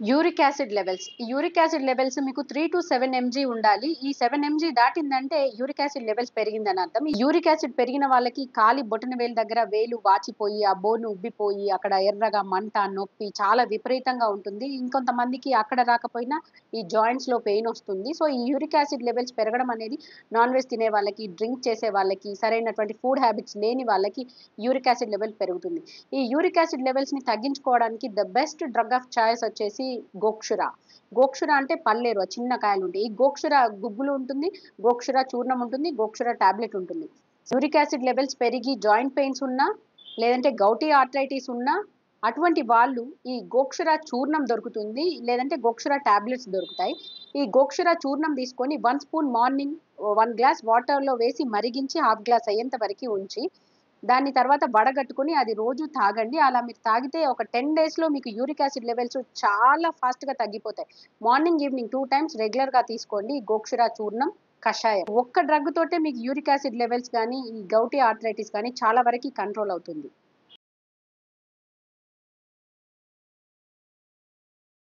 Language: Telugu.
Uric acid levels. ఈ యూరిక్ యాసిడ్ లెవెల్స్ మీకు 3-7 ఎంజీ ఉండాలి. ఈ 7 ఎంజీ దాటిందంటే యూరిక్ యాసిడ్ లెవెల్స్ పెరిగిందని అర్థం. ఈ యూరిక్ యాసిడ్ పెరిగిన వాళ్ళకి కాలి బొటన వేలు దగ్గర వేలు వాచిపోయి, ఆ బోను ఉబ్బిపోయి, అక్కడ ఎర్రగా మంట, నొప్పి చాలా విపరీతంగా ఉంటుంది. ఇంకొంతమందికి అక్కడ రాకపోయినా ఈ జాయింట్స్‌లో పెయిన్ ఒస్తుంది. సో, ఈ యూరిక్ యాసిడ్ లెవెల్స్ పెరగడం అనేది నాన్ వెజ్ తినే వాళ్ళకి, డ్రింక్ చేసే వాళ్ళకి, సరైనటువంటి ఫుడ్ హ్యాబిట్స్ లేని వాళ్ళకి యూరిక్ యాసిడ్ లెవెల్ పెరుగుతుంది. ఈ యూరిక్ యాసిడ్ లెవెల్స్‌ని తగ్గించుకోవడానికి the best drug of choice వచ్చేసి గోక్షుర. గోక్షుర అంటే పల్లేరు. ఆ చిన్న కాయలుంటాయి. ఈ గోక్షుర గుగ్గులు ఉంటుంది. గోక్షుర చూర్ణం ఉంటుంది. గోక్షుర టాబ్లెట్ ఉంటుంది. యూరిక్ యాసిడ్ లెవెల్స్ పెరిగి జాయింట్ పెయిన్స్ ఉన్నా, లేదంటే గౌటీ ఆర్థరైటిస్ ఉన్నా, అటువంటి వాళ్ళు ఈ గోక్షుర చూర్ణం దొరుకుతుంది. లేదంటే గోక్షుర టాబ్లెట్స్ దొరుకుతాయి. ఈ గోక్షుర చూర్ణం తీసుకొని 1 స్పూన్ మార్నింగ్ 1 గ్లాస్ వాటర్‌లో వేసి మరిగించి హాఫ్ గ్లాస్ అయ్యేంత వరకి ఉంచి, దాన్ని తర్వాత వడగట్టుకొని అది రోజు తాగండి. అలా మీరు తాగితే ఒక 10 డేస్‌లో మీకు యూరిక్ యాసిడ్ లెవెల్స్ చాలా ఫాస్ట్‌గా తగ్గిపోతాయి. మార్నింగ్, ఈవినింగ్ 2 టైమ్స్ రెగ్యులర్‌గా తీసుకోండి ఈ గోక్షుర చూర్ణం, కషాయం. ఒక్క డ్రగ్ తోటే మీకు యూరిక్ యాసిడ్ లెవెల్స్ గానీ, ఈ గౌటీ ఆర్థరైటిస్ గానీ చాలా వరకి కంట్రోల్ అవుతుంది.